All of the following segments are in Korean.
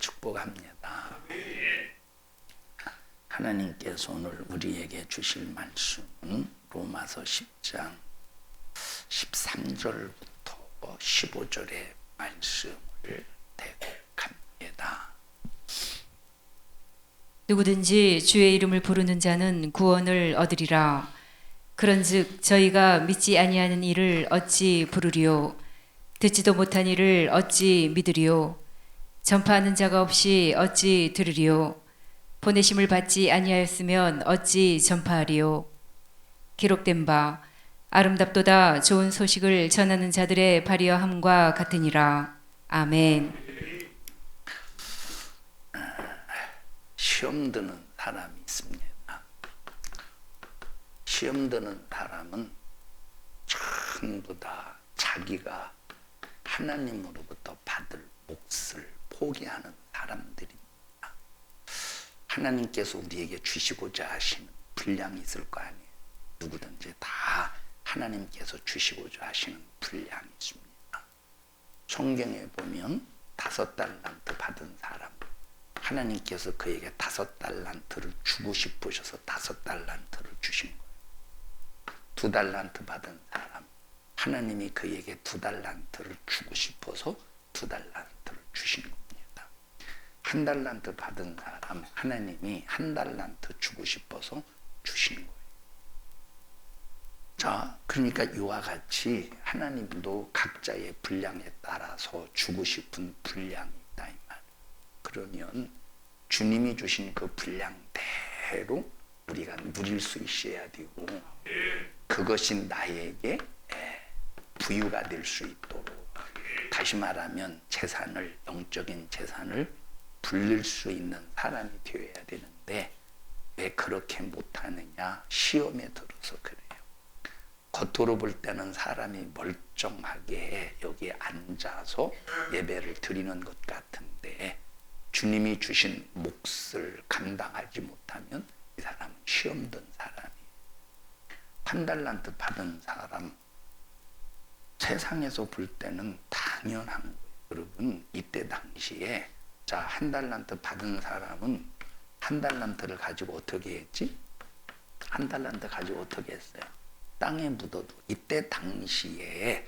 축복합니다. 하나님께서 오늘 우리에게 주실 말씀은 로마서 10장 13절부터 15절의 말씀을 대독합니다. 누구든지 주의 이름을 부르는 자는 구원을 얻으리라. 그런즉 저희가 믿지 아니하는 이를 어찌 부르리요? 듣지도 못한 이를 어찌 믿으리요? 전파하는 자가 없이 어찌 들으리요? 보내심을 받지 아니하였으면 어찌 전파하리요? 기록된 바 아름답도다 좋은 소식을 전하는 자들의 발이여함과 같으니라. 아멘. 시험 드는 사람이 있습니다. 시험 드는 사람은 전부 다 자기가 하나님으로부터 받을 몫을 포기하는 사람들입니다. 하나님께서 우리에게 주시고자 하시는 분량이 있을 거 아니에요. 누구든지 다 하나님께서 주시고자 하시는 분량이 있습니다. 성경에 보면 5달란트 받은 사람, 하나님께서 그에게 5달란트를 주고 싶으셔서 5달란트를 주신 거예요. 2달란트 받은 사람, 하나님이 그에게 2달란트를 주고 싶어서 2달란트를 주신 겁니다. 1달란트 받은 사람, 하나님이 1달란트 주고 싶어서 주신 거예요. 자, 그러니까 이와 같이 하나님도 각자의 분량에 따라서 주고 싶은 분량이 있다 이 말. 그러면 주님이 주신 그 분량대로 우리가 누릴 수 있어야 되고, 그것이 나에게 부유가 될 수 있도록, 다시 말하면 재산을, 영적인 재산을 불릴 수 있는 사람이 되어야 되는데 왜 그렇게 못하느냐? 시험에 들어서 그래요. 겉으로 볼 때는 사람이 멀쩡하게 여기 앉아서 예배를 드리는 것 같은데 주님이 주신 몫을 감당하지 못하면 이 사람은 시험 든 사람이에요. 1달란트 받은 사람, 세상에서 볼 때는 당연한 거예요. 여러분, 이때 당시에 1달란트 받은 사람은 1달란트를 가지고 어떻게 했지? 1달란트 가지고 어떻게 했어요? 땅에 묻어도 이때 당시에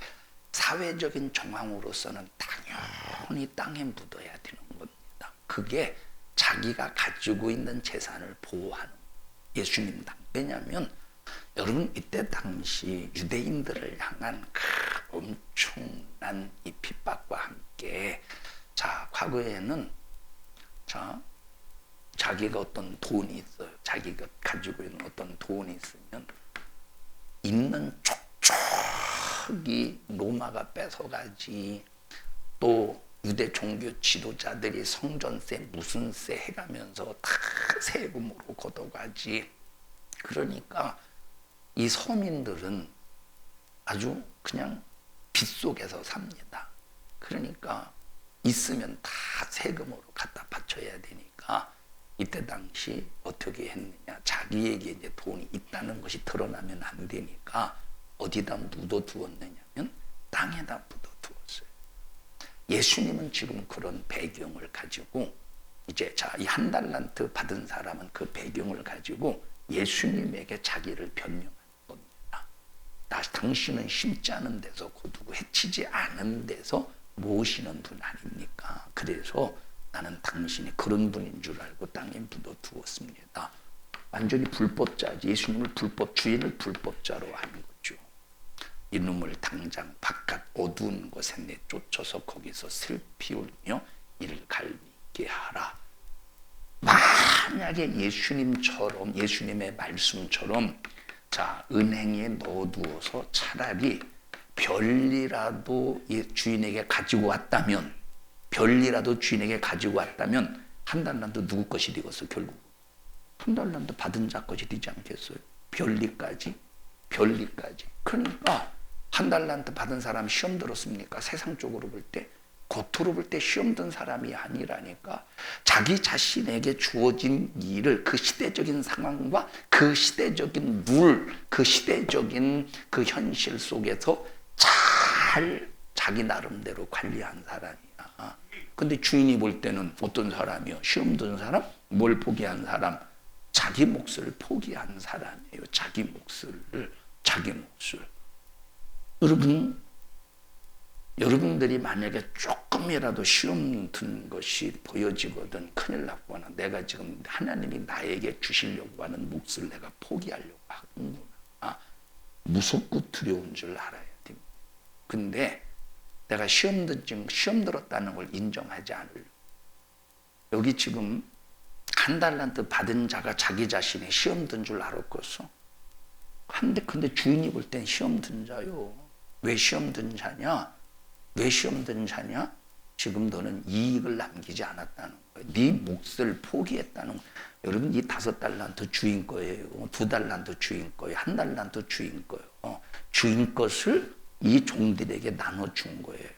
사회적인 정황으로서는 당연히 땅에 묻어야 되는 겁니다. 그게 자기가 가지고 있는 재산을 보호하는 예수님 당. 왜냐하면 여러분, 이때 당시 유대인들을 향한 그 엄청난 이 핍박과 함께 과거에는 자기가 어떤 돈이 있어요. 자기가 가지고 있는 어떤 돈이 있으면 있는 족족이 로마가 뺏어가지, 또 유대 종교 지도자들이 성전세 무슨 세 해가면서 다 세금으로 걷어가지. 그러니까 이 서민들은 아주 그냥 빗속에서 삽니다. 그러니까 있으면 다 세금으로 갖다 바쳐야 되니까 이때 당시 어떻게 했느냐? 자기에게 이제 돈이 있다는 것이 드러나면 안 되니까 어디다 묻어두었느냐면 땅에다 묻어두었어요. 예수님은 지금 그런 배경을 가지고 이제 이 1달란트 받은 사람은 그 배경을 가지고 예수님에게 자기를 변명하는 겁니다. 당신은 심지 않은 데서 거두고 해치지 않은 데서 모시는 분 아닙니까? 그래서 나는 당신이 그런 분인 줄 알고 땅에 묻어두었습니다. 완전히 불법자지. 예수님을 주인을 불법자로 하는 거죠. 이놈을 당장 바깥 어두운 곳에 내쫓아서 거기서 슬피 울며 이를 갈미게 하라. 만약에 예수님처럼, 예수님의 말씀처럼 은행에 넣어두어서 차라리 별이라도 주인에게 가지고 왔다면, 별이라도 주인에게 가지고 왔다면 1달란트 누구 것이 되겠어? 결국 1달란트 받은 자 것이 되지 않겠어요? 별리까지. 그러니까 1달란트 받은 사람 시험 들었습니까? 세상적으로 볼 때, 겉으로 볼 때 시험 든 사람이 아니라니까. 자기 자신에게 주어진 일을 그 시대적인 상황과 그 시대적인 룰, 그 시대적인 그 현실 속에서 잘 자기 나름대로 관리한 사람이야. 근데 주인이 볼 때는 어떤 사람이요? 시험 든 사람? 뭘 포기한 사람? 자기 몫을 포기한 사람이에요. 자기 몫을. 여러분들이 만약에 조금이라도 시험 든 것이 보여지거든 큰일 났구나. 내가 지금 하나님이 나에게 주시려고 하는 몫을 내가 포기하려고 하는구나. 무섭고 두려운 줄 알아야 됩니다. 근데 내가 시험 들었다는 걸 인정하지 않으려고. 여기 지금 한 달란트 받은 자가 자기 자신이 시험 든 줄 알았겠어? 근데 주인이 볼 땐 시험 든 자요. 왜 시험 든 자냐? 지금 너는 이익을 남기지 않았다는 거예요. 네 몫을 포기했다는 거예요. 여러분, 이 5달란트 주인 거예요. 2달란트 주인 거예요. 1달란트 주인 거예요. 주인 것을 이 종들에게 나눠준 거예요.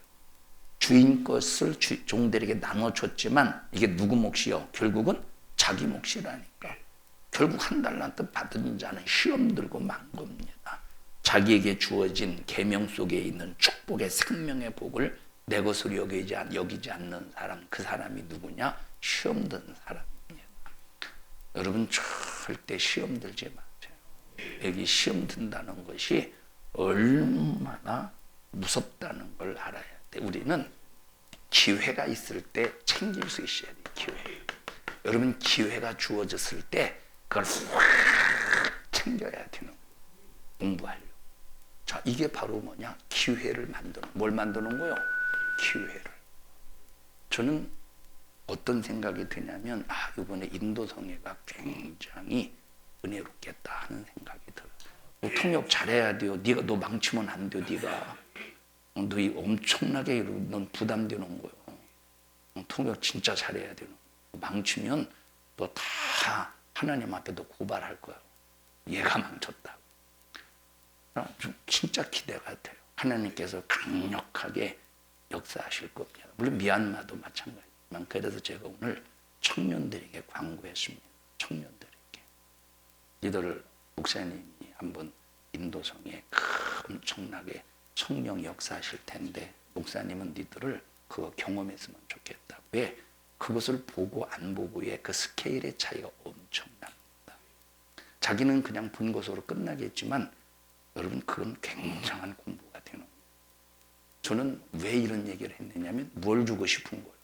주인 것을 종들에게 나눠줬지만 이게 누구 몫이요? 결국은 자기 몫이라니까. 결국 1달란트 받은 자는 시험 들고 만 겁니다. 자기에게 주어진 계명 속에 있는 축복의 생명의 복을 내 것으로 여기지 않는 사람, 그 사람이 누구냐? 시험 든 사람입니다. 여러분, 절대 시험 들지 마세요. 여기 시험 든다는 것이 얼마나 무섭다는 걸 알아야 돼. 우리는 기회가 있을 때 챙길 수 있어야 돼. 기회. 여러분, 기회가 주어졌을 때 그걸 확 챙겨야 되는 거예요. 공부하려고. 자, 이게 바로 뭐냐? 기회를 만드는. 뭘 만드는 거요? 기회를. 저는 어떤 생각이 드냐면, 이번에 인도성회가 굉장히 은혜롭겠다 하는 생각이 들어요. 너 통역 잘해야 돼요. 너 망치면 안 돼요. 너 엄청나게 넌 부담되는 거예요. 통역 진짜 잘해야 되는 거예요. 망치면 너 다 하나님 앞에도 고발할 거예요. 얘가 망쳤다고. 좀 진짜 기대가 돼요. 하나님께서 강력하게 역사하실 겁니다. 물론 미얀마도 마찬가지지만, 그래서 제가 오늘 청년들에게 광고했습니다. 청년들에게. 이들을 목사님이 한번 인도성에 엄청나게 성령 역사하실 텐데, 목사님은 니들을 그거 경험했으면 좋겠다. 왜? 그것을 보고 안 보고의 그 스케일의 차이가 엄청납니다. 자기는 그냥 본 것으로 끝나겠지만 여러분, 그건 굉장한 공부가 되는 거예요. 저는 왜 이런 얘기를 했느냐면, 뭘 주고 싶은 거예요?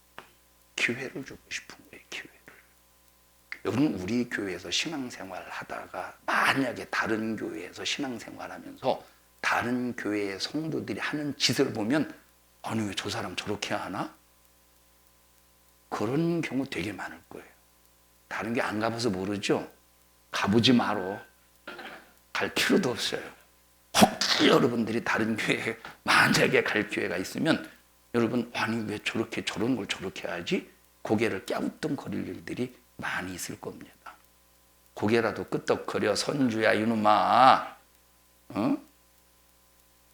기회를 주고 싶은 거예요. 기회를. 여러분, 우리 교회에서 신앙생활 하다가 만약에 다른 교회에서 신앙생활 하면서 다른 교회의 성도들이 하는 짓을 보면, 아니 왜 저 사람 저렇게 하나? 그런 경우 되게 많을 거예요. 다른 게 안 가봐서 모르죠? 가보지 마라. 갈 필요도 없어요. 혹시 여러분들이 다른 교회에 만약에 갈 기회가 있으면, 여러분, 아니 왜 저런 걸 저렇게 하지? 고개를 갸우뚱거릴 일들이 많이 있을 겁니다. 고개라도 끄덕거려. 선주야 이놈아.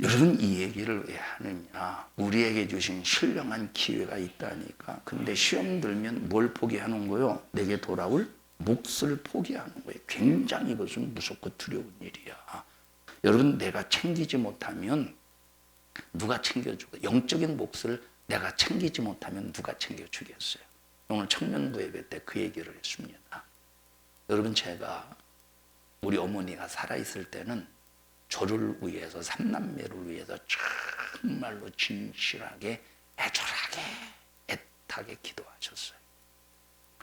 여러분, 이 얘기를 왜 하느냐? 우리에게 주신 신령한 기회가 있다니까. 근데 시험 들면 뭘 포기하는 거요? 내게 돌아올 몫을 포기하는 거예요. 굉장히 이것은 무섭고 두려운 일이야. 여러분, 내가 챙기지 못하면 누가 챙겨주고, 영적인 몫을 내가 챙기지 못하면 누가 챙겨주겠어요? 오늘 청년부 예배 때 그 얘기를 했습니다. 여러분, 제가 우리 어머니가 살아있을 때는 저를 위해서, 삼남매를 위해서 정말로 진실하게, 애절하게, 애타게 기도하셨어요.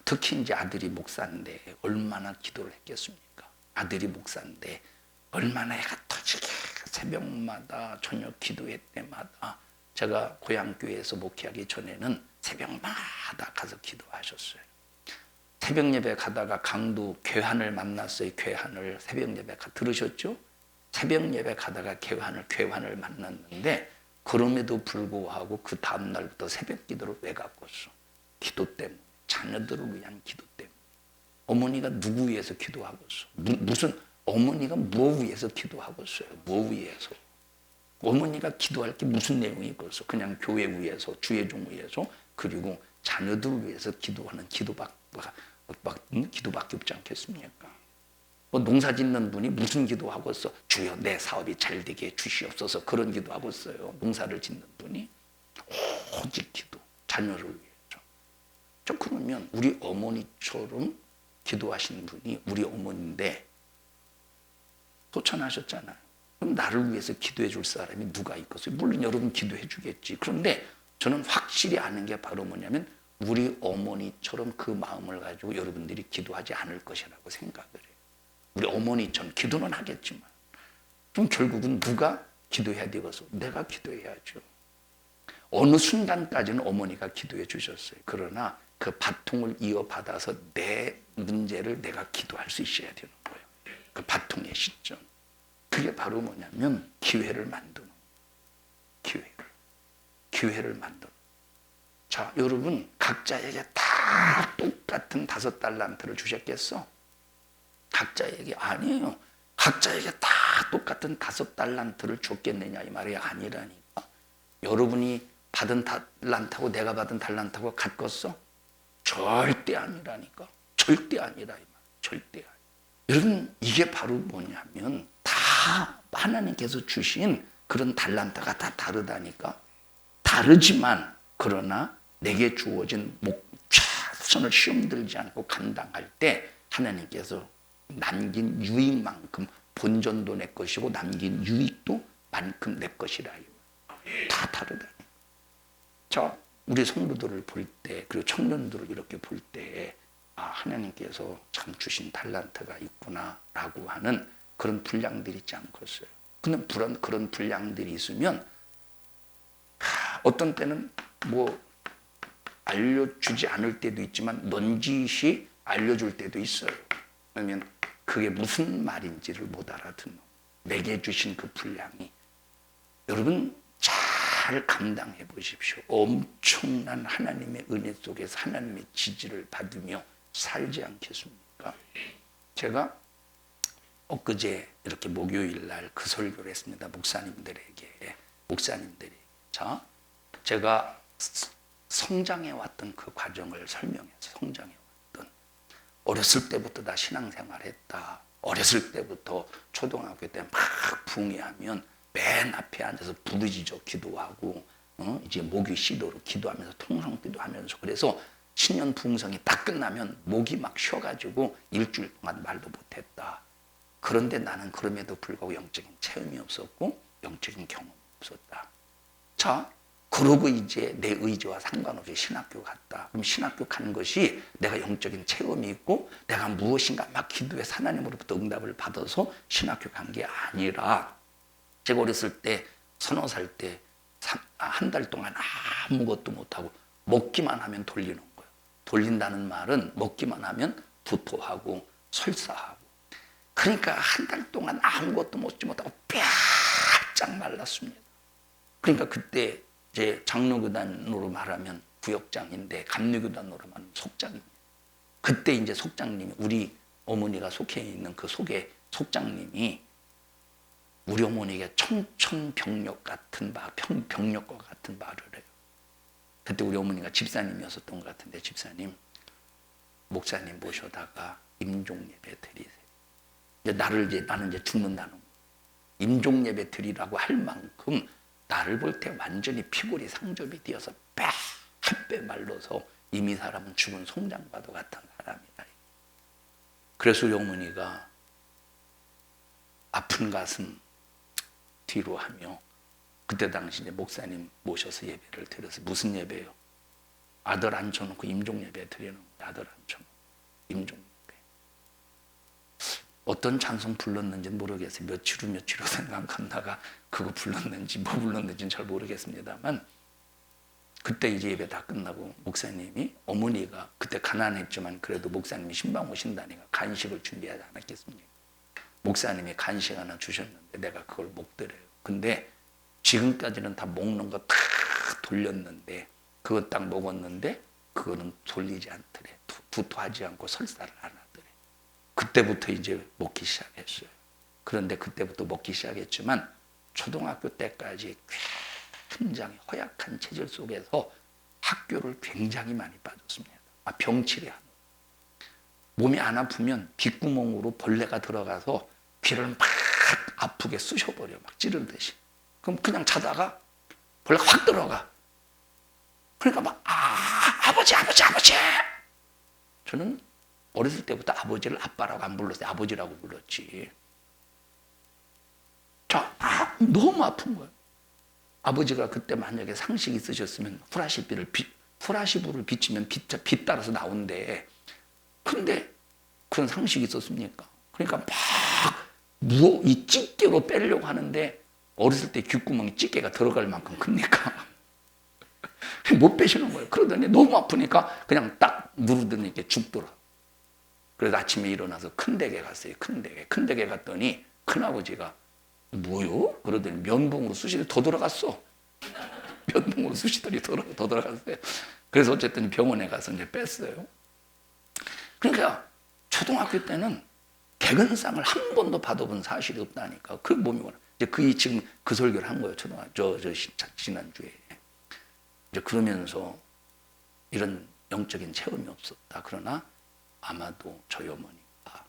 특히 이제 아들이 목사인데 얼마나 기도를 했겠습니까? 아들이 목사인데 얼마나 해가 터지게 새벽마다 저녁 기도회 때마다, 제가 고향교회에서 목회하기 전에는 새벽마다 가서 기도하셨어요. 새벽 예배 가다가 강도 괴환을 만났어요. 괴환을 새벽 예배 들으셨죠? 새벽 예배 가다가 괴환을 만났는데, 그럼에도 불구하고 그 다음 날부터 새벽 기도를 왜 갔겠어? 기도 때문에. 자녀들을 위한 기도 때문에. 어머니가 누구 위해서 기도하겠어? 무슨 어머니가 무엇 위해서 기도하겠어요? 무엇 위해서? 어머니가 기도할 게 무슨 내용이 있겠어? 그냥 교회 위해서, 주의종 위해서, 그리고 자녀들을 위해서 기도하는 기도밖에 없지 않겠습니까? 뭐 농사 짓는 분이 무슨 기도하고 있어? 주여 내 사업이 잘 되게 주시옵소서. 그런 기도하고 있어요. 농사를 짓는 분이 오직 기도, 자녀를 위해서. 저 그러면 우리 어머니처럼 기도하신 분이 우리 어머니인데 소천하셨잖아요. 그럼 나를 위해서 기도해 줄 사람이 누가 있겠어요? 물론 여러분 기도해 주겠지. 그런데 저는 확실히 아는 게 바로 뭐냐면 우리 어머니처럼 그 마음을 가지고 여러분들이 기도하지 않을 것이라고 생각을 해요. 우리 어머니처럼 기도는 하겠지만 그럼 결국은 누가 기도해야 되겠어? 내가 기도해야죠. 어느 순간까지는 어머니가 기도해 주셨어요. 그러나 그 바통을 이어받아서 내 문제를 내가 기도할 수 있어야 되는 거예요. 그 바통의 시점. 그게 바로 뭐냐면 기회를 만드는 기회를 만드는. 자, 여러분 각자에게 다 똑같은 5달란트를 주셨겠어? 각자에게 아니에요. 각자에게 다 똑같은 5달란트를 줬겠느냐 이 말이 아니라니까. 여러분이 받은 달란트하고 내가 받은 달란트하고 같겠어? 절대 아니라니까. 절대 아니라 이 말. 절대 아니. 여러분 이게 바로 뭐냐면 다 하나님께서 주신 그런 달란트가 다 다르다니까. 다르지만 그러나 내게 주어진 최선을 시험 들지 않고 감당할 때 하나님께서 남긴 유익만큼 본전도 내 것이고 남긴 유익도 만큼 내 것이라. 다 다르다. 자, 우리 성도들을 볼 때 그리고 청년들을 이렇게 볼 때 하나님께서 참 주신 달란트가 있구나라고 하는 그런 분량들이 있지 않겠어요. 근데 그런 분량들이 있으면 어떤 때는 뭐 알려주지 않을 때도 있지만 넌지시 알려줄 때도 있어요. 그러면 그게 무슨 말인지를 못 알아듣는 내게 주신 그 분량이 여러분 잘 감당해 보십시오. 엄청난 하나님의 은혜 속에서 하나님의 지지를 받으며 살지 않겠습니까? 제가 엊그제 이렇게 목요일 날 그 설교를 했습니다. 목사님들에게. 자, 제가 성장해 왔던 그 과정을 설명해서 성장해 왔던 어렸을 때부터 다 신앙생활했다. 어렸을 때부터 초등학교 때 막 붕괴하면 맨 앞에 앉아서 부르짖어 기도하고 이제 목이 쉬도록 기도하면서 통성기도 하면서 그래서 신년 부흥성이 딱 끝나면 목이 막 쉬어가지고 일주일 동안 말도 못했다. 그런데 나는 그럼에도 불구하고 영적인 체험이 없었고 영적인 경험이 없었다. 자, 그러고 이제 내 의지와 상관없이 신학교 갔다. 그럼 신학교 간 것이 내가 영적인 체험이 있고 내가 무엇인가 막 기도해서 하나님으로부터 응답을 받아서 신학교 간 게 아니라 제가 어렸을 때 30살 때 한 달 동안 아무것도 못하고 먹기만 하면 돌리는 거예요. 돌린다는 말은 먹기만 하면 부토하고 설사하고 그러니까 한 달 동안 아무것도 먹지 못하고 뼈짝 말랐습니다. 그러니까 그때 이제 장로교단으로 말하면 구역장인데 감리교단으로 말하면 속장입니다. 그때 이제 속장님이 우리 어머니가 속해 있는 그 속에 속장님이 우리 어머니에게 청천벽력 같은 병력과 같은 말을 해요. 그때 우리 어머니가 집사님이었던 것 같은데 집사님, 목사님 모셔다가 임종예배 드리세요. 나는 이제 죽는다는 거예요. 임종예배 드리라고 할 만큼 나를 볼 때 완전히 피골이 상접이 되어서 빽 말라서 이미 사람은 죽은 송장과도 같은 사람이다. 그래서 우리 어머니가 아픈 가슴 뒤로 하며 그때 당시 이제 목사님 모셔서 예배를 드려서 무슨 예배요? 아들 앉혀놓고 임종예배 드리는 거예요. 아들 앉혀놓고 임종예배. 어떤 찬송 불렀는지는 모르겠어요. 며칠 후 생각하다가 그거 불렀는지 뭐 불렀는지는 잘 모르겠습니다만 그때 이제 예배 다 끝나고 목사님이 어머니가 그때 가난했지만 그래도 목사님이 신방 오신다니까 간식을 준비하지 않았겠습니까? 목사님이 간식 하나 주셨는데 내가 그걸 못 드려요. 근데 지금까지는 다 먹는 거 다 돌렸는데 그거 딱 먹었는데 그거는 돌리지 않더래. 부토하지 않고 설사를 안 하더래. 그때부터 이제 먹기 시작했어요. 그런데 그때부터 먹기 시작했지만 초등학교 때까지 굉장히 허약한 체질 속에서 학교를 굉장히 많이 빠졌습니다. 병치레 하는. 몸이 안 아프면 귓구멍으로 벌레가 들어가서 귀를 막 아프게 쑤셔버려. 막 찌르듯이. 그럼 그냥 자다가 벌레가 확 들어가. 그러니까 막 아버지, 아버지, 아버지. 저는 어렸을 때부터 아버지를 아빠라고 안 불렀어요. 아버지라고 불렀지. 너무 아픈 거예요. 아버지가 그때 만약에 상식이 있으셨으면 후라시불을 비치면 빛 따라서 나온대. 근데 그런 상식이 있었습니까? 그러니까 이 찌개로 빼려고 하는데 어렸을 때 귓구멍에 찌개가 들어갈 만큼 큽니까? 못 빼시는 거예요. 그러더니 너무 아프니까 그냥 딱 누르더니 이렇게 죽더라. 그래서 아침에 일어나서 큰 댁에 갔어요. 큰 댁에 갔더니 큰아버지가 뭐요? 그러더니 면봉으로 쑤시더니 더 들어갔어. 면봉으로 쑤시더니 더 들어갔어요. 그래서 어쨌든 병원에 가서 이제 뺐어요. 그러니까 초등학교 때는 개근상을 한 번도 받아본 사실이 없다니까. 그 몸이 워낙 이제 지금 그 설교를 한 거예요. 지난주에. 이제 그러면서 이런 영적인 체험이 없었다. 그러나 아마도 저희 어머니가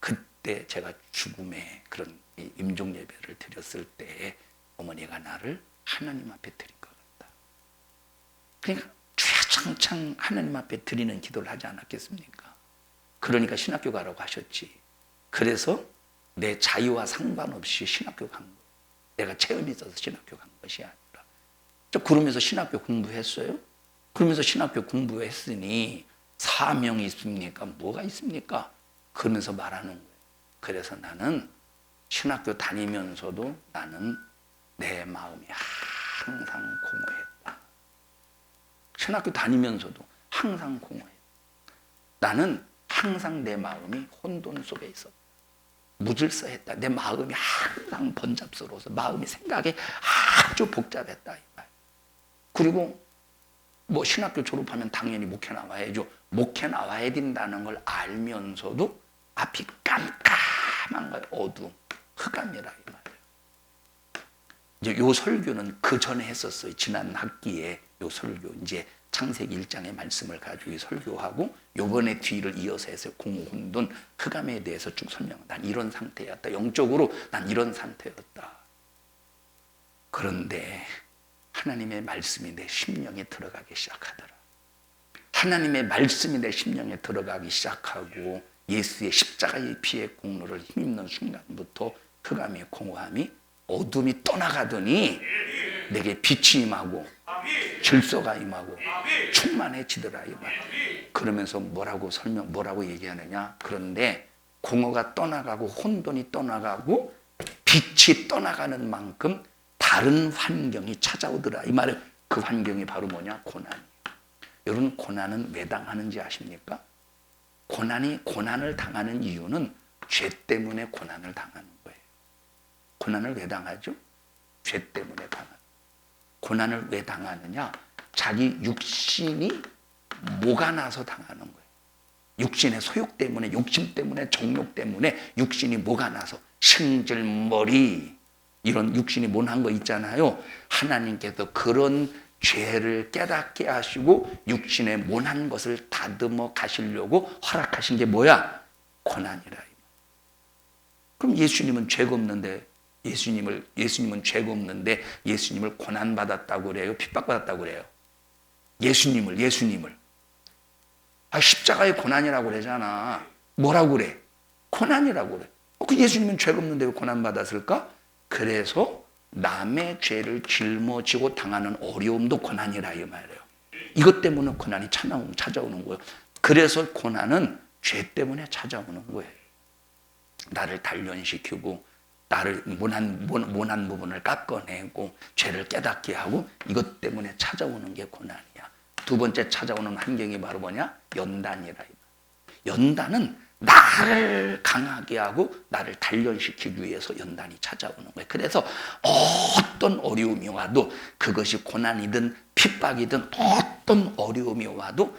그때 제가 죽음의 그런 임종 예배를 드렸을 때 어머니가 나를 하나님 앞에 드린 것 같다. 그러니까 주야창창 하나님 앞에 드리는 기도를 하지 않았겠습니까? 그러니까 신학교 가라고 하셨지. 그래서 내 자유와 상관없이 신학교 간 거예요. 내가 체험이 있어서 신학교 간 것이 아니라. 그러면서 신학교 공부했어요. 그러면서 신학교 공부했으니 사명이 있습니까? 뭐가 있습니까? 그러면서 말하는 거예요. 그래서 나는 신학교 다니면서도 나는 내 마음이 항상 공허했다. 신학교 다니면서도 항상 공허했다. 나는 항상 내 마음이 혼돈 속에 있었다. 무질서했다. 내 마음이 항상 번잡스러워서 마음이 생각이 아주 복잡했다. 이 말. 그리고 뭐 신학교 졸업하면 당연히 목회 나와야죠. 목회 나와야 된다는 걸 알면서도 앞이 깜깜한 거예요. 어두움. 흑암이라 이 말이에요. 이제 요 설교는 그 전에 했었어요. 지난 학기에 요 설교 이제 창세기 1장의 말씀을 가지고 설교하고 요번에 뒤를 이어서 해서 공혼돈 흑암에 대해서 쭉 설명. 난 이런 상태였다. 영적으로 난 이런 상태였다. 그런데 하나님의 말씀이 내 심령에 들어가기 시작하더라. 하나님의 말씀이 내 심령에 들어가기 시작하고 예수의 십자가의 피의 공로를 힘입는 순간부터 흑암이 공허함이 어둠이 떠나가더니 내게 빛이 임하고 질서가 임하고 충만해지더라 이 말. 그러면서 뭐라고 얘기하느냐? 그런데 공허가 떠나가고 혼돈이 떠나가고 빛이 떠나가는 만큼 다른 환경이 찾아오더라 이 말은. 그 환경이 바로 뭐냐? 고난이에요. 여러분, 고난은 왜 당하는지 아십니까? 고난을 당하는 이유는 죄 때문에 고난을 당하는 거예요. 고난을 왜 당하죠? 죄 때문에 당하는. 고난을 왜 당하느냐? 자기 육신이 목아 나서 당하는 거예요. 육신의 소욕 때문에, 욕심 때문에, 정욕 때문에 육신이 목아 나서 승질머리 이런 육신이 모난 거 있잖아요. 하나님께서 그런 죄를 깨닫게 하시고 육신의 모난 것을 다듬어 가시려고 허락하신 게 뭐야? 고난이라. 그럼 예수님은 죄가 없는데 예수님은 죄가 없는데 예수님을 고난받았다고 그래요? 핍박받았다고 그래요? 예수님을 십자가의 고난이라고 그러잖아. 뭐라고 그래? 고난이라고 그래. 그 예수님은 죄가 없는데 왜 고난받았을까? 그래서 남의 죄를 짊어지고 당하는 어려움도 고난이라 이 말이에요. 이것 때문에 고난이 찾아오는 거예요. 그래서 고난은 죄 때문에 찾아오는 거예요. 나를 단련시키고 나를 모난 부분을 깎아내고 죄를 깨닫게 하고 이것 때문에 찾아오는 게 고난이야. 두 번째 찾아오는 환경이 바로 뭐냐? 연단이라. 연단은 나를 강하게 하고 나를 단련시키기 위해서 연단이 찾아오는 거예요. 그래서 어떤 어려움이 와도 그것이 고난이든 핍박이든 어떤 어려움이 와도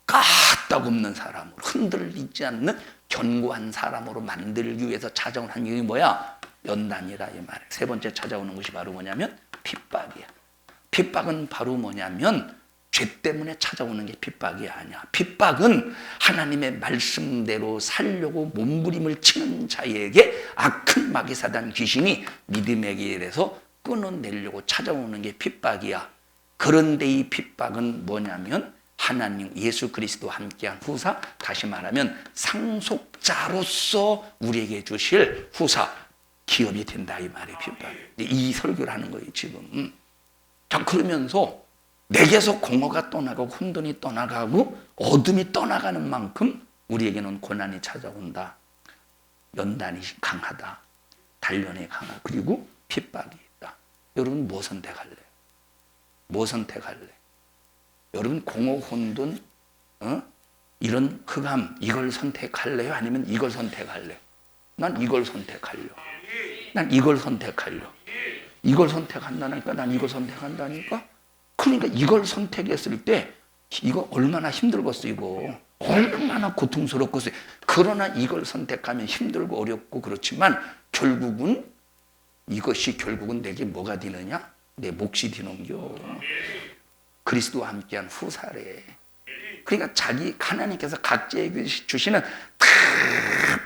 까딱없는 사람으로 흔들리지 않는 견고한 사람으로 만들기 위해서 찾아온 환경이 뭐야? 연단이라 이 말이에요. 세 번째 찾아오는 것이 바로 뭐냐면 핍박이야. 핍박은 바로 뭐냐면 죄 때문에 찾아오는 게 핍박이 아니야. 핍박은 하나님의 말씀대로 살려고 몸부림을 치는 자에게 악한 마귀사단 귀신이 믿음의 길에서 끊어내려고 찾아오는 게 핍박이야. 그런데 이 핍박은 뭐냐면 하나님 예수 그리스도와 함께한 후사, 다시 말하면 상속자로서 우리에게 주실 후사 기업이 된다 이 말이에요. 이 설교를 하는 거예요 지금. 자, 그러면서 내게서 공허가 떠나가고 혼돈이 떠나가고 어둠이 떠나가는 만큼 우리에게는 고난이 찾아온다. 연단이 강하다. 단련이 강하다. 그리고 핍박이 있다. 여러분 뭐 선택할래요? 뭐 선택할래? 여러분 공허 혼돈 이런 흑암 이걸 선택할래요? 아니면 이걸 선택할래요? 난 이걸 선택할래요. 난 이걸 선택할래요. 이걸 선택한다니까. 난 이걸 선택한다니까. 그러니까 이걸 선택했을 때 이거 얼마나 힘들겠어. 이거 얼마나 고통스럽겠어요. 그러나 이걸 선택하면 힘들고 어렵고 그렇지만 결국은 이것이 결국은 내게 뭐가 되느냐? 내 몫이 되는겨. 그리스도와 함께한 후사래. 그러니까 하나님께서 각자에게 주시는 다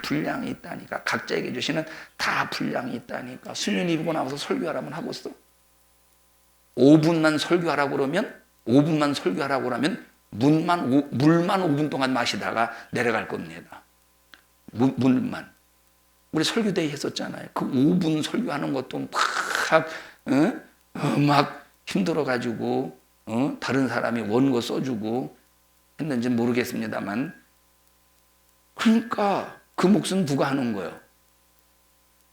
분량이 있다니까. 각자에게 주시는 다 분량이 있다니까. 수면 입고 나와서 설교하라면 하고 있어. 5분만 설교하라고 그러면 5분만 설교하라고 그러면 물만 5분 동안 마시다가 내려갈 겁니다. 물만. 우리 설교대회 했었잖아요. 그 5분 설교하는 것도 막 힘들어가지고 다른 사람이 원고 써주고 했는지 모르겠습니다만 그러니까 그 몫은 누가 하는 거예요?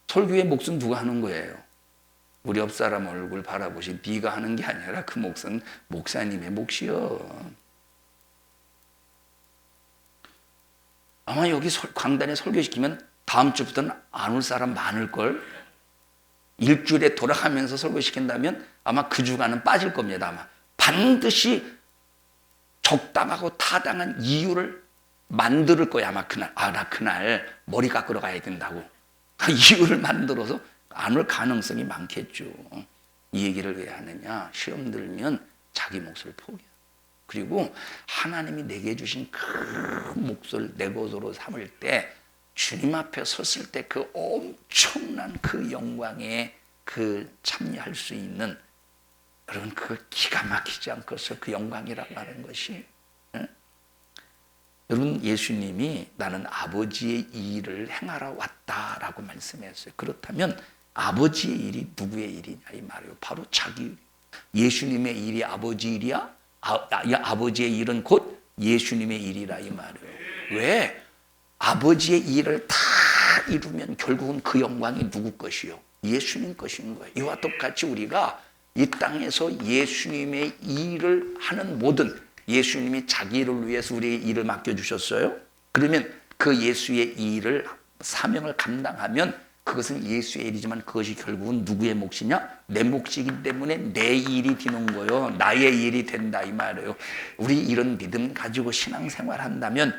설교의 몫은 누가 하는 거예요? 우리 옆 사람 얼굴 바라보시 네가 하는 게 아니라 그 몫은 목사님의 몫이요. 아마 여기 강단에 설교시키면 다음 주부터는 안 올 사람 많을걸. 일주일에 돌아가면서 설교시킨다면 아마 그 주간은 빠질 겁니다. 아마 반드시 적당하고 타당한 이유를 만들 거야. 아마 그날 나 그날 머리 깎으러 가야 된다고 이유를 만들어서 안 올 가능성이 많겠죠. 이 얘기를 왜 하느냐? 시험 들면 자기 몫을 포기해. 그리고 하나님이 내게 주신 그 몫을 내 것으로 삼을 때 주님 앞에 섰을 때 그 엄청난 그 영광에 그 참여할 수 있는 여러분 그 기가 막히지 않겠어요? 그 영광이라고 하는 것이. 여러분 예수님이 나는 아버지의 일을 행하러 왔다라고 말씀했어요. 그렇다면 아버지의 일이 누구의 일이냐 이 말이에요. 바로 자기 일. 예수님의 일이 아버지 일이야? 아버지의 일은 곧 예수님의 일이라 이 말이에요. 왜? 아버지의 일을 다 이루면 결국은 그 영광이 누구 것이요? 예수님 것인 거예요. 이와 똑같이 우리가 이 땅에서 예수님의 일을 하는 모든 예수님이 자기 일을 위해서 우리의 일을 맡겨주셨어요. 그러면 그 예수의 일을 사명을 감당하면 그것은 예수의 일이지만 그것이 결국은 누구의 몫이냐? 내 몫이기 때문에 내 일이 되는 거예요. 나의 일이 된다 이 말이에요. 우리 이런 믿음 가지고 신앙생활 한다면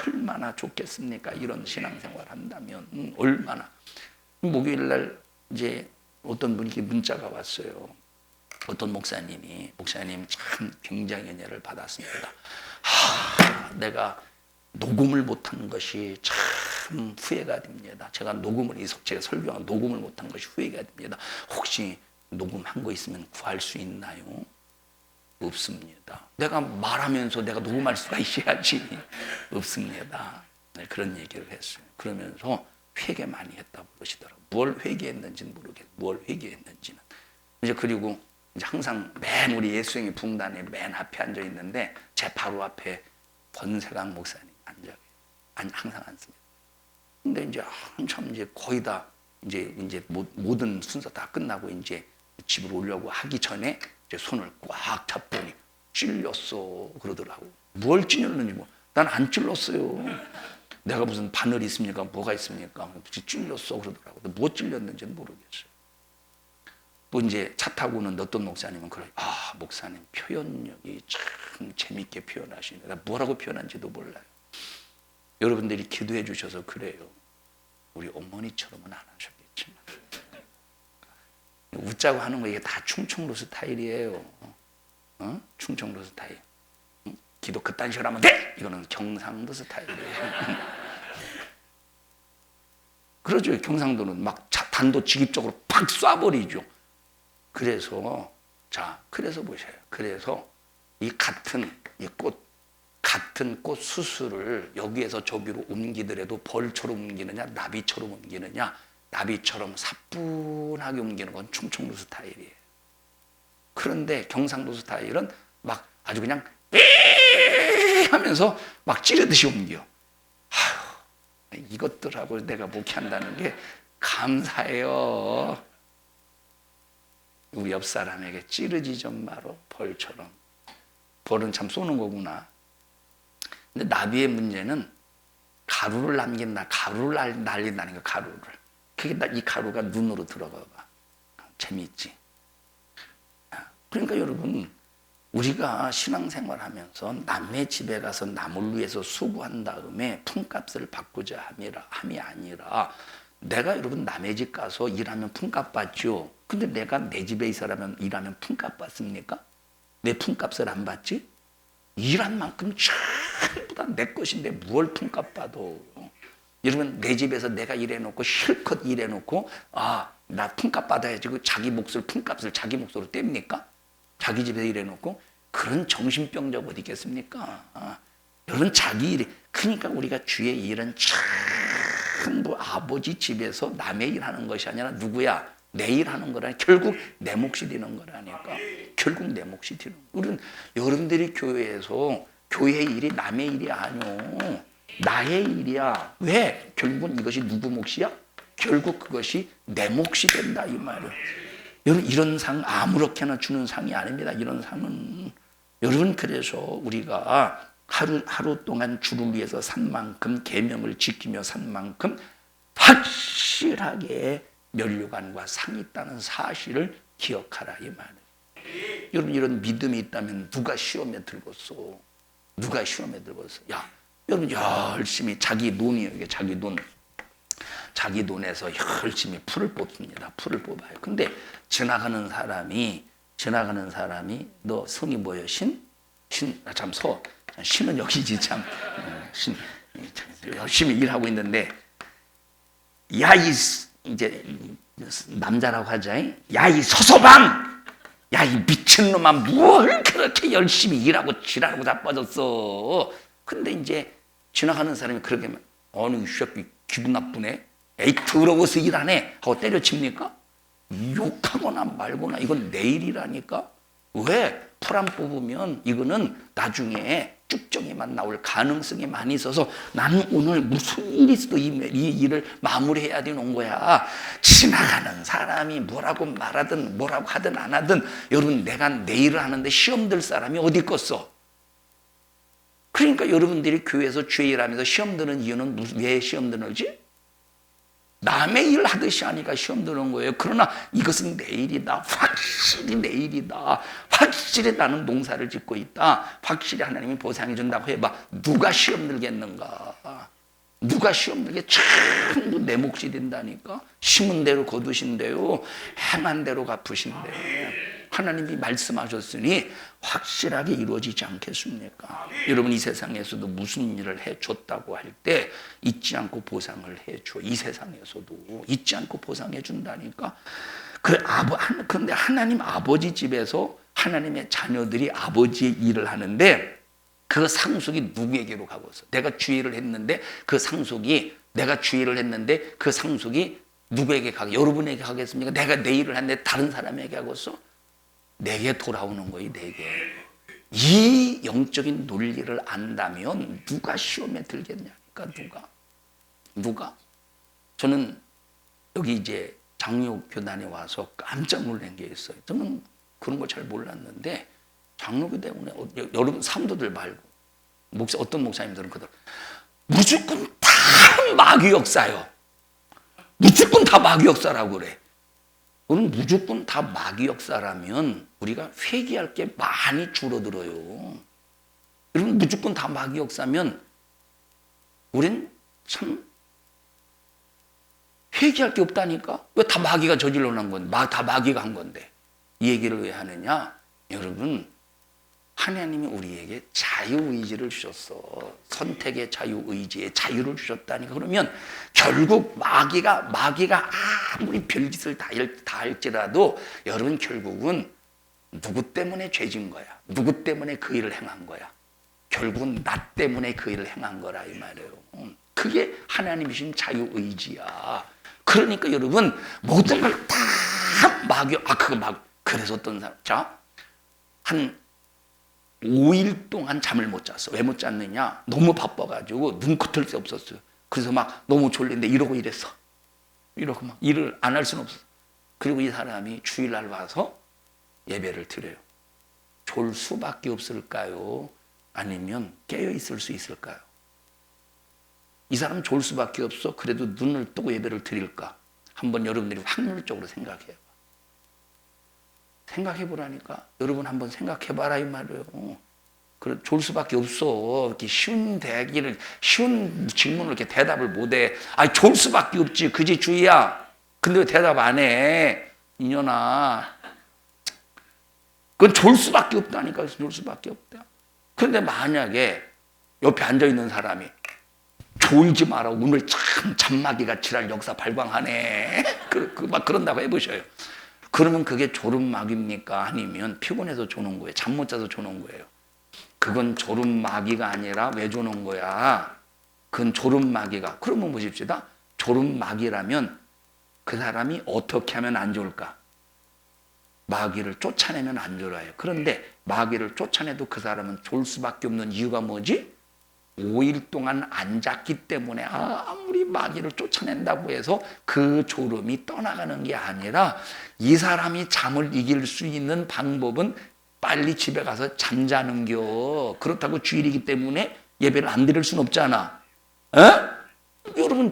얼마나 좋겠습니까? 이런 신앙생활 한다면 얼마나. 목요일 날 이제 어떤 분께 문자가 왔어요. 어떤 목사님 참 굉장히 은혜를 받았습니다. 내가 녹음을 못한 것이 참 후회가 됩니다. 제가 설교한 녹음을 못한 것이 후회가 됩니다. 혹시 녹음한 거 있으면 구할 수 있나요? 없습니다. 내가 말하면서 내가 녹음할 수가 있어야지. 없습니다. 네, 그런 얘기를 했어요. 그러면서 회개 많이 했다고 그러시더라고요. 뭘 회개했는지는 모르겠어요. 뭘 회개했는지는. 이제 그리고 이제 항상 맨 우리 예수행의 붕단에 맨 앞에 앉아 있는데 제 바로 앞에 권세강 목사님 항상 앉습니다. 근데 이제 한참 이제 거의 다 이제 모든 순서 다 끝나고 이제 집으로 오려고 하기 전에 이제 손을 꽉 잡더니 찔렸어 그러더라고. 뭘 찔렸는지 난 안 찔렀어요. 내가 무슨 바늘이 있습니까? 뭐가 있습니까? 찔렸어 그러더라고. 뭐 찔렸는지는 모르겠어요. 또 이제 차 타고는 어떤 목사님은 그래. 목사님 표현력이 참 재밌게 표현하시네. 내가 뭐라고 표현한지도 몰라요. 여러분들이 기도해 주셔서 그래요. 우리 어머니처럼은 안 하셨겠지만 웃자고 하는 거 이게 다 충청도 스타일이에요. 충청도 스타일. 기도 그딴 식으로 하면 돼! 이거는 경상도 스타일이에요. 그러죠. 경상도는 막 단도직입적으로 팍 쏴버리죠. 그래서 보셔요. 그래서 이 같은 꽃 수술을 여기에서 저기로 옮기더라도 벌처럼 옮기느냐 나비처럼 옮기느냐, 나비처럼 사뿐하게 옮기는 건 충청도 스타일이에요. 그런데 경상도 스타일은 막 아주 그냥 하면서 막 찌르듯이 옮겨. 아휴, 이것들하고 내가 목회한다는 게 감사해요. 우리 옆 사람에게 찌르지 좀 마라. 벌처럼. 벌은 참 쏘는 거구나. 근데 나비의 문제는 가루를 가루를 날린다는 거야. 가루를. 이 가루가 눈으로 들어가 봐. 재미있지. 그러니까 여러분, 우리가 신앙생활 하면서 남의 집에 가서 남을 위해서 수고한 다음에 품값을 받고자 함이 아니라, 내가 여러분 남의 집 가서 일하면 품값 받죠. 근데 내가 내 집에 있어라면 일하면 품값 받습니까? 내 품값을 안 받지? 일한 만큼 전부 다 내 것인데 뭘 품값 받아? 여러분, 내 집에서 내가 일해놓고 실컷 일해놓고 나 품값 받아야지, 그 자기 몫을 품값을 자기 몫으로 뗍니까? 자기 집에서 일해놓고 그런 정신병자가 어디 있겠습니까? 여러분, 자기 일이, 그러니까 우리가 주의 일은 전부 아버지 집에서 남의 일하는 것이 아니라 누구야? 내 일하는 거라니. 결국 내 몫이 되는 거라니까. 결국 내 몫이 되는 거. 우리는 여러분들이 교회에서 교회 일이 남의 일이 아니오. 나의 일이야. 왜? 결국은 이것이 누구 몫이야? 결국 그것이 내 몫이 된다 이 말이에요. 여러분, 이런 상 아무렇게나 주는 상이 아닙니다. 이런 상은 여러분, 그래서 우리가 하루 동안 주를 위해서 산 만큼, 계명을 지키며 산 만큼 확실하게 면류관과 상이 있다는 사실을 기억하라 이 말이에요. 여러분, 이런 믿음이 있다면 누가 시험에 들겠어? 누가 시험에 들겠어? 야, 여러분, 열심히 자기 돈이에요. 이게 자기 돈에서 열심히 풀을 뽑습니다. 풀을 뽑아요. 근데 지나가는 사람이 너 성이 뭐예요? 신은 여기지 참. 열심히 일하고 있는데, 야, 이제 남자라고 하자. 야, 이 서서방! 야, 이 미친놈아, 뭘 그렇게 열심히 일하고 지랄하고 자빠졌어. 근데 이제 지나가는 사람이 그렇게, 이 새끼 기분 나쁘네. 에이, 더러워서 일하네 하고 때려칩니까? 욕하거나 말거나, 이건 내 일이라니까. 왜? 풀 안 뽑으면 이거는 나중에 쭉정이만 나올 가능성이 많이 있어서 나는 오늘 무슨 일이 있어도 이 일을 마무리해야 되는 거야. 지나가는 사람이 뭐라고 말하든 뭐라고 하든 안 하든, 여러분, 내가 내 일을 하는데 시험 들 사람이 어디 있겠어? 그러니까 여러분들이 교회에서 주의 일하면서 시험 드는 이유는 왜 시험 드는지? 남의 일 하듯이 하니까 시험 드는 거예요. 그러나 이것은 내 일이다. 확실히 내 일이다. 확실히 나는 농사를 짓고 있다. 확실히 하나님이 보상해 준다고 해봐. 누가 시험 들겠는가? 누가 시험 들게? 전부 내 몫이 된다니까. 심은 대로 거두신대요. 행한 대로 갚으신대요. 하나님이 말씀하셨으니 확실하게 이루어지지 않겠습니까? 여러분, 이 세상에서도 무슨 일을 해줬다고 할 때 잊지 않고 보상을 해줘. 이 세상에서도 잊지 않고 보상해 준다니까. 그런데 하나님 아버지 집에서 하나님의 자녀들이 아버지의 일을 하는데, 그 상속이 누구에게로 가고 있어? 내가 주의를 했는데 그 상속이 누구에게 가게? 여러분에게 가겠습니까? 내가 내 일을 했는데 다른 사람에게 하겠어? 내게 돌아오는 거예요. 내게. 이 영적인 논리를 안다면 누가 시험에 들겠냐니까. 누가? 저는 여기 이제 장로교단에 와서 깜짝 놀란 게 있어요. 저는 그런 거 잘 몰랐는데, 장로교단에 여러분 사람들 말고 어떤 목사님들은 그들 무조건 다 마귀 역사요. 무조건 다 마귀 역사라고 그래. 그럼 무조건 다 마귀 역사라면 우리가 회개할 게 많이 줄어들어요. 여러분, 무조건 다 마귀 역사면 우린 참 회개할 게 없다니까. 왜 다 마귀가 저질러 놓은 건데, 다 마귀가 한 건데. 이 얘기를 왜 하느냐? 여러분, 하나님이 우리에게 자유의지를 주셨어. 선택의 자유의지의 자유를 주셨다니까. 그러면 결국 마귀가 아무리 별짓을 다 할지라도 여러분, 결국은 누구 때문에 죄진 거야? 누구 때문에 그 일을 행한 거야? 결국은 나 때문에 그 일을 행한 거라 이 말이에요. 그게 하나님이신 자유의지야. 그러니까 여러분 모든 걸 다 막여. 그거 막 그래서 어떤 사람 한 5일 동안 잠을 못 잤어. 왜 못 잤느냐? 너무 바빠가지고 눈코 뜰 새 없었어요. 그래서 막 너무 졸린데 이러고 이랬어. 이러고 막 일을 안 할 수는 없어. 그리고 이 사람이 주일날 와서 예배를 드려요. 졸 수밖에 없을까요? 아니면 깨어 있을 수 있을까요? 이 사람 졸 수밖에 없어. 그래도 눈을 뜨고 예배를 드릴까? 한번 여러분들이 확률적으로 생각해봐. 생각해보라니까. 여러분 한번 생각해봐라 이 말이에요. 졸 수밖에 없어. 이렇게 쉬운 질문을 이렇게 대답을 못해. 졸 수밖에 없지. 그지 주희야. 근데 왜 대답 안 해? 이년아. 그건 졸 수밖에 없다니까. 졸 수밖에 없다. 그런데 만약에 옆에 앉아있는 사람이 졸지 마라. 오늘 참 잠마귀가 지랄 역사 발광하네. 막 그런다고 해보셔요. 그러면 그게 졸음마귀입니까? 아니면 피곤해서 조는 거예요? 잠 못 자서 조는 거예요? 그건 졸음마귀가 아니라 왜 조는 거야? 그건 졸음마귀가. 그러면 보십시다. 졸음마귀라면 그 사람이 어떻게 하면 안 좋을까? 마귀를 쫓아내면 안 졸아요. 그런데 마귀를 쫓아내도 그 사람은 졸 수밖에 없는 이유가 뭐지? 5일 동안 안 잤기 때문에 아무리 마귀를 쫓아낸다고 해서 그 졸음이 떠나가는 게 아니라 이 사람이 잠을 이길 수 있는 방법은 빨리 집에 가서 잠자는 겨. 그렇다고 주일이기 때문에 예배를 안 드릴 수는 없잖아. 여러분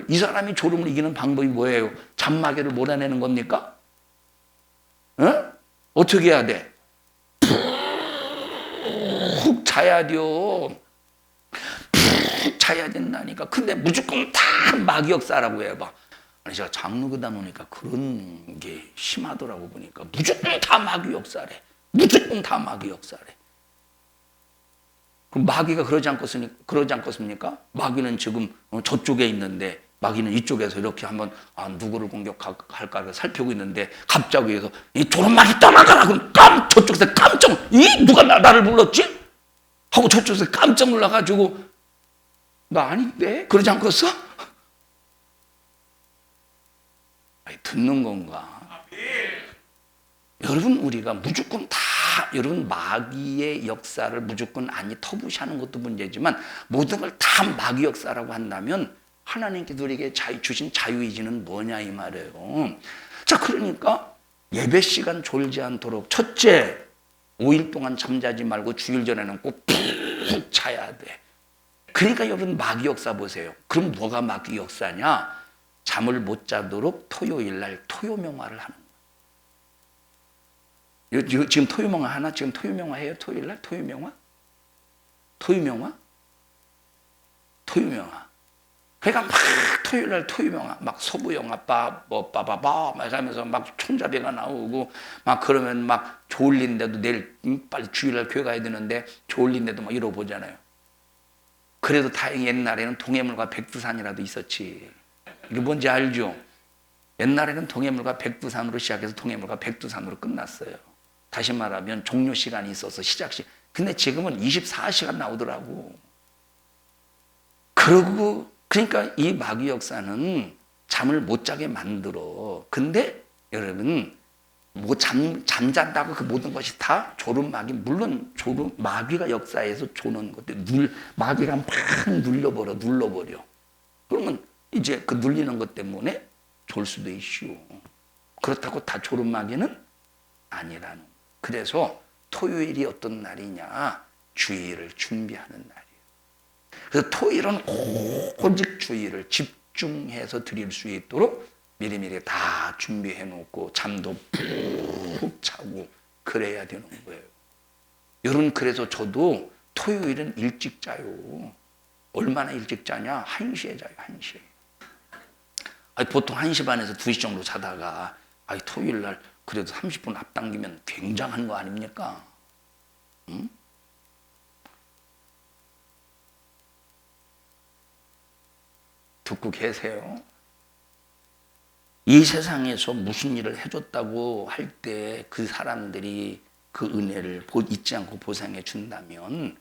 이 사람이 졸음을 이기는 방법이 뭐예요? 잠마귀를 몰아내는 겁니까? 어떻게 해야 돼? 푹 자야 돼요. 푹 자야 된다니까. 근데 무조건 다 마귀 역사라고 해봐. 아니 제가 장로교다 보니까 그런 게 심하더라고 보니까 무조건 다 마귀 역사래. 무조건 다 마귀 역사래. 그럼 마귀가 그러지 않겠습니까? 마귀는 지금 저쪽에 있는데 마귀는 이쪽에서 이렇게 한번 누구를 공격할까 살피고 있는데 갑자기 해서 이 조롱마귀 떠나가라. 그럼 저쪽에서 깜짝 누가 나를 불렀지? 하고 저쪽에서 깜짝 놀라가지고 나 아닌데? 그러지 않겠어? 듣는 건가? 여러분 우리가 무조건 다 여러분 마귀의 역사를 무조건 터부시하는 것도 문제지만 모든 걸 다 마귀 역사라고 한다면 하나님께서 우리에게 주신 자유의지는 뭐냐 이 말이에요. 자 그러니까 예배 시간 졸지 않도록 첫째 5일 동안 잠자지 말고 주일 전에는 꼭 푹 자야 돼. 그러니까 여러분 마귀 역사 보세요. 그럼 뭐가 마귀 역사냐? 잠을 못 자도록 토요일 날 토요명화를 하는 거예요. 지금 토요명화 하나? 지금 토요명화 해요? 토요일 날 토요명화? 토요명화? 그러니까 막 토요일 날 토요명화 막 서부영화 빠바바 막 하면서 막 총잡이가 나오고 막 그러면 막 졸린데도 내일 빨리 주일날 교회 가야 되는데 졸린데도 막 이러고 보잖아요. 그래도 다행히 옛날에는 동해물과 백두산이라도 있었지. 이게 뭔지 알죠? 옛날에는 동해물과 백두산으로 시작해서 동해물과 백두산으로 끝났어요. 다시 말하면 종료 시간이 있어서 시작시. 근데 지금은 24시간 나오더라고. 그러니까 이 마귀 역사는 잠을 못 자게 만들어. 근데 여러분 잠잔다고 그 모든 것이 다 졸음마귀. 물론 마귀가 역사에서 조는 것들 마귀가 막 눌러버려. 그러면 이제 그 눌리는 것 때문에 졸 수도 있슈. 그렇다고 다 졸음마귀는 아니라는 거예요. 그래서 토요일이 어떤 날이냐? 주일을 준비하는 날이에요. 그래서 토요일은 오직 주일을 집중해서 드릴 수 있도록 미리미리 다 준비해 놓고 잠도 푹 자고 그래야 되는 거예요. 여러분 그래서 저도 토요일은 일찍 자요. 얼마나 일찍 자냐? 1시에 자요. 1시에. 보통 1시 반에서 2시 정도 자다가 토요일 날 그래도 30분 앞당기면 굉장한 거 아닙니까? 응? 듣고 계세요? 이 세상에서 무슨 일을 해줬다고 할 때 그 사람들이 그 은혜를 잊지 않고 보상해 준다면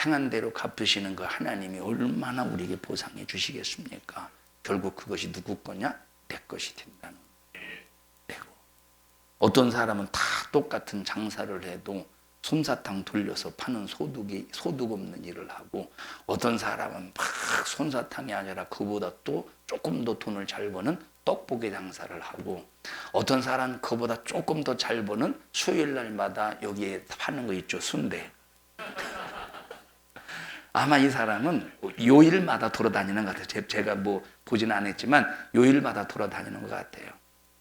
행한 대로 갚으시는 그 하나님이 얼마나 우리에게 보상해 주시겠습니까? 결국 그것이 누구 거냐? 내 것이 된다는 거예요. 어떤 사람은 다 똑같은 장사를 해도 솜사탕 돌려서 파는 소득 없는 일을 하고, 어떤 사람은 막 솜사탕이 아니라 그보다 또 조금 더 돈을 잘 버는 떡볶이 장사를 하고, 어떤 사람은 그보다 조금 더 잘 버는 수요일 날마다 여기에 파는 거 있죠, 순대. 아마 이 사람은 요일마다 돌아다니는 것 같아요. 제가 뭐 보지는 않았지만 요일마다 돌아다니는 것 같아요.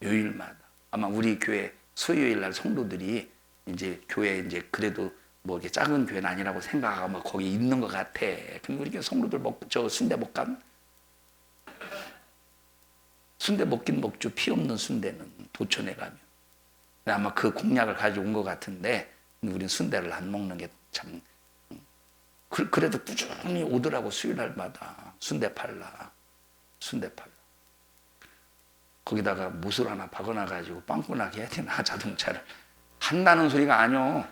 요일마다. 아마 우리 교회 수요일 날 성도들이 이제 교회 이제 그래도 뭐 이게 작은 교회는 아니라고 생각하고 뭐 거기 있는 것 같아. 그럼 우리 교회 성도들 저 순대 못 가면? 순대 먹긴 먹죠. 피 없는 순대는 도천에 가면. 아마 그 공약을 가지고 온 것 같은데 우리는 순대를 안 먹는 게 참. 그래도 꾸준히 오더라고. 수요일 날마다 순대 팔라. 거기다가 못을 하나 박아놔가지고 빵꾸나게 해야 되나 자동차를. 한다는 소리가 아니오.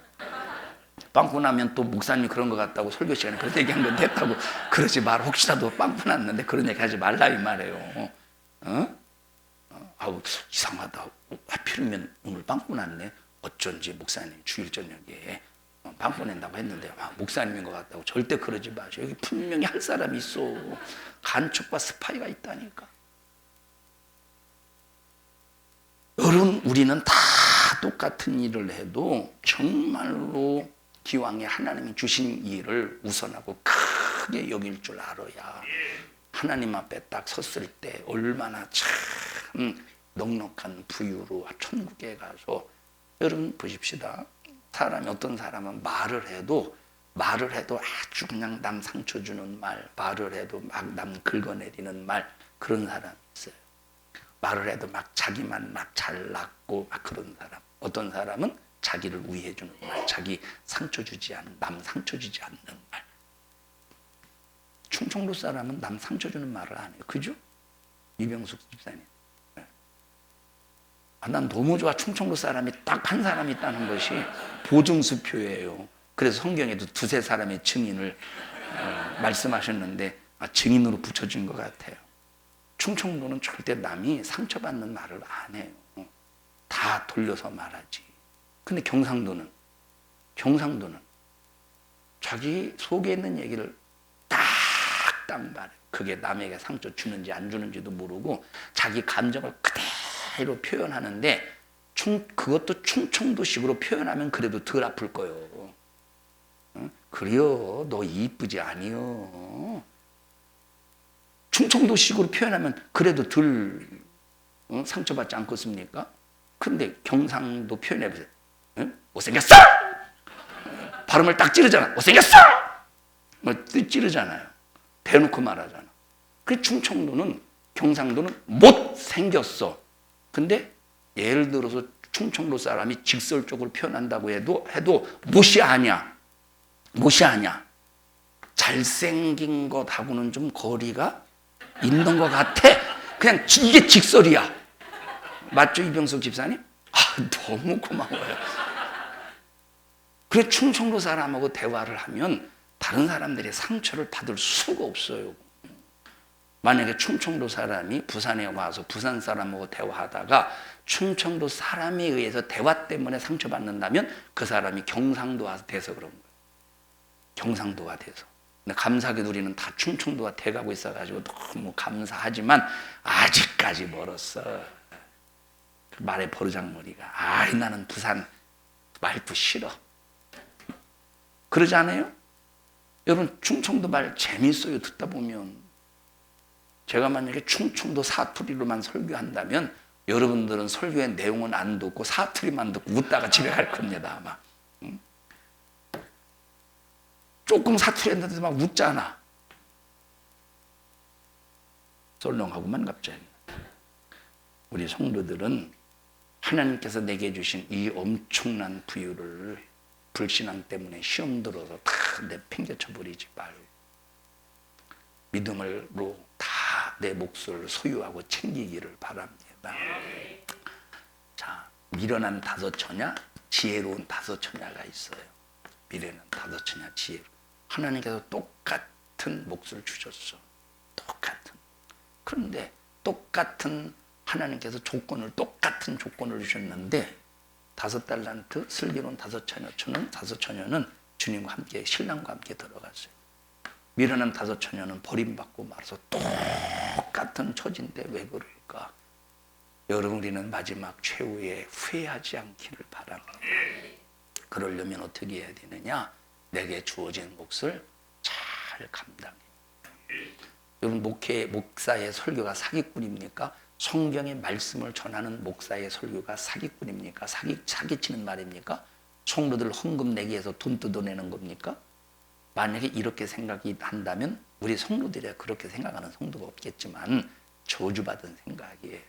빵꾸 나면 또 목사님 그런 것 같다고 설교 시간에 그런 얘기한 건 됐다고. 그러지 말. 혹시라도 빵꾸 났는데 그런 얘기 하지 말라 이 말이에요. 아우 이상하다. 하필이면 오늘 빵꾸 났네. 어쩐지 목사님 주일 저녁에 빵꾸 낸다고 했는데 목사님인 것 같다고. 절대 그러지 마세요. 여기 분명히 할 사람이 있어. 간첩과 스파이가 있다니까. 여러분, 우리는 다 똑같은 일을 해도 정말로 기왕에 하나님이 주신 일을 우선하고 크게 여길 줄 알아야 하나님 앞에 딱 섰을 때 얼마나 참 넉넉한 부유로 천국에 가서. 여러분 보십시다. 사람이, 어떤 사람은 말을 해도 아주 그냥 남 상처 주는 말을 해도 막 남 긁어내리는 말, 그런 사람이 있어요. 말을 해도 막 자기만 막 잘났고 막 그런 사람. 어떤 사람은 자기를 위해 주는 말, 자기 남 상처 주지 않는 말. 충청도 사람은 남 상처 주는 말을 안 해요. 그죠? 이병숙 집사님. 난 너무 좋아. 충청도 사람이 딱 한 사람이 있다는 것이 보증수표예요. 그래서 성경에도 두세 사람의 증인을 말씀하셨는데 증인으로 붙여준 것 같아요. 충청도는 절대 남이 상처받는 말을 안 해요. 다 돌려서 말하지. 근데 경상도는 자기 속에 있는 얘기를 딱 말해요. 그게 남에게 상처 주는지 안 주는지도 모르고 자기 감정을 그대로 표현하는데, 그것도 충청도식으로 표현하면 그래도 덜 아플 거예요. 그래요, 너 이쁘지 아니요. 충청도식으로 표현하면 그래도 덜 상처받지 않겠습니까? 근데 경상도 표현해보세요. 못생겼어! 발음을 딱 찌르잖아. 못생겼어! 찌르잖아요. 대놓고 말하잖아. 그 충청도는, 경상도는 못생겼어. 근데 예를 들어서 충청도 사람이 직설적으로 표현한다고 해도 무시하냐. 잘생긴 것하고는 좀 거리가 있는 것 같아. 그냥 이게 직설이야. 맞죠, 이병석 집사님? 너무 고마워요. 그래, 충청도 사람하고 대화를 하면 다른 사람들의 상처를 받을 수가 없어요. 만약에 충청도 사람이 부산에 와서 부산 사람하고 대화하다가 충청도 사람에 의해서 대화 때문에 상처받는다면 그 사람이 경상도가 돼서 그런 거예요. 경상도가 돼서. 근데 감사하게도 우리는 다 충청도가 돼가고 있어가지고 너무 감사하지만 아직까지 멀었어. 말의 버르장머리가. 나는 부산 말도 싫어. 그러지 않아요? 여러분, 충청도 말 재밌어요. 듣다 보면. 제가 만약에 충청도 사투리로만 설교한다면 여러분들은 설교의 내용은 안 듣고 사투리만 듣고 웃다가 집에 갈 겁니다, 아마. 조금 사투리 했는데도 막 웃잖아. 썰렁하고만 갑자기. 우리 성도들은 하나님께서 내게 주신 이 엄청난 부유를 불신앙 때문에 시험 들어서 다 내팽개쳐 버리지 말고 믿음으로 다 내 몫을 소유하고 챙기기를 바랍니다. 자, 미련한 다섯 처냐, 지혜로운 다섯 처냐가 있어요. 미련한 다섯 처냐, 지혜로. 하나님께서 똑같은 몫을 주셨어. 똑같은. 그런데 똑같은 하나님께서 똑같은 조건을 주셨는데, 5달란트, 슬기로운 다섯 처녀는 주님과 함께, 신랑과 함께 들어갔어요. 미련한 다섯 처녀는 버림받고 말아서 똑같은 처지인데 왜 그럴까? 여러분, 우리는 마지막 최후에 후회하지 않기를 바랍니다. 그러려면 어떻게 해야 되느냐? 내게 주어진 몫을 잘 감당해. 여러분, 목사의 설교가 사기꾼입니까? 성경의 말씀을 전하는 목사의 설교가 사기꾼입니까? 사기치는 말입니까? 성도들 헌금 내기 위해서 돈 뜯어내는 겁니까? 만약에 이렇게 생각이 한다면 우리 성도들이 그렇게 생각하는 성도가 없겠지만 저주받은 생각이에요.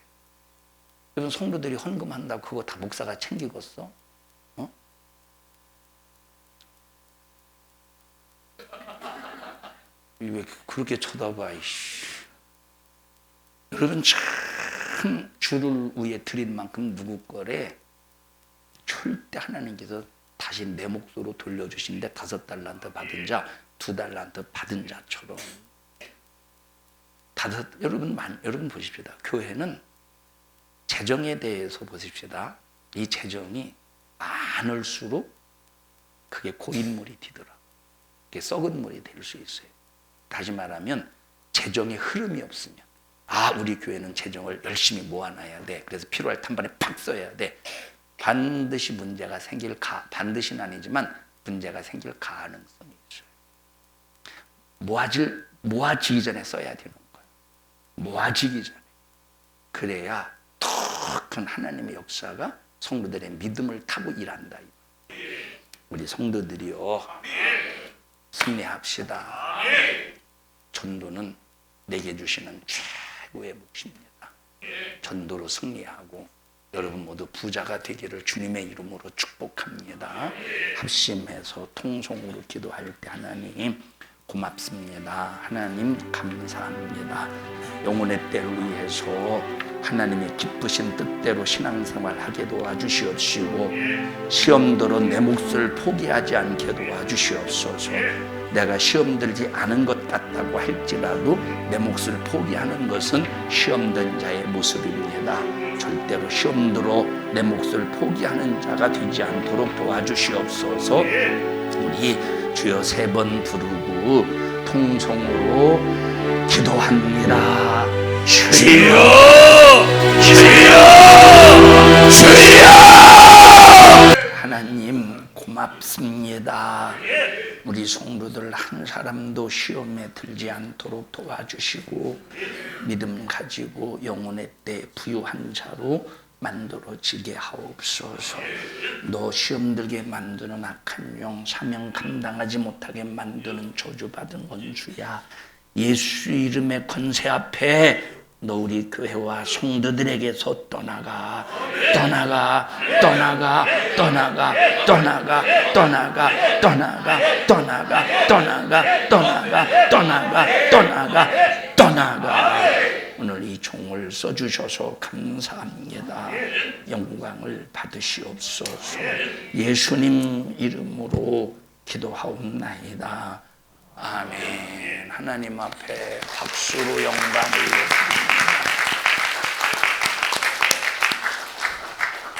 여러분, 성도들이 헌금한다고 그거 다 목사가 챙기겠어? 어? 왜 그렇게 쳐다봐? 이씨. 여러분, 참 주를 위해 드린 만큼 누구 거래? 절대 하나님께서 다시 내 몫으로 돌려주신데 5달란트 받은 자, 2달란트 받은 자처럼. 여러분 보십시다. 교회는 재정에 대해서 보십시다. 이 재정이 많을수록 그게 고인물이 되더라. 그게 썩은 물이 될 수 있어요. 다시 말하면 재정의 흐름이 없으면, 우리 교회는 재정을 열심히 모아놔야 돼. 그래서 필요할 탄번에 팍 써야 돼. 반드시 문제가 반드시는 아니지만 문제가 생길 가능성이 있어요. 모아지기 전에 써야 되는 거예요. 모아지기 전에. 그래야 더 큰 하나님의 역사가 성도들의 믿음을 타고 일한다. 우리 성도들이요, 승리합시다. 전도는 내게 주시는 최고의 몫입니다. 전도로 승리하고 여러분 모두 부자가 되기를 주님의 이름으로 축복합니다. 합심해서 통성으로 기도할 때 하나님 고맙습니다. 하나님 감사합니다. 영혼의 때를 위해서 하나님의 기쁘신 뜻대로 신앙생활 하게 도와주시옵시고, 시험들어 내 몫을 포기하지 않게 도와주시옵소서. 내가 시험 들지 않은 것 같다고 할지라도 내 몫을 포기하는 것은 시험된 자의 모습입니다. 절대로 시험 들어 내 몫을 포기하는 자가 되지 않도록 도와주시옵소서. 우리 주여 3번 부르고 통성으로 기도합니다. 주여, 주여, 주여. 하나님 고맙습니다. 우리 성도들 한 사람도 시험에 들지 않도록 도와주시고 믿음 가지고 영혼의 때 부유한 자로 만들어지게 하옵소서. 너 시험 들게 만드는 악한 영, 사명 감당하지 못하게 만드는 저주받은 원수야. 예수 이름의 권세 앞에 너 우리 교회와 성도들에게서 떠나가, 떠나가, 떠나가, 떠나가, 떠나가, 떠나가, 떠나가, 떠나가, 떠나가, 떠나가, 떠나가, 떠나가, 떠나가. 오늘 이 종을 써주셔서 감사합니다. 영광을 받으시옵소서. 예수님 이름으로 기도하옵나이다. 아멘. 하나님 앞에 박수로 영광을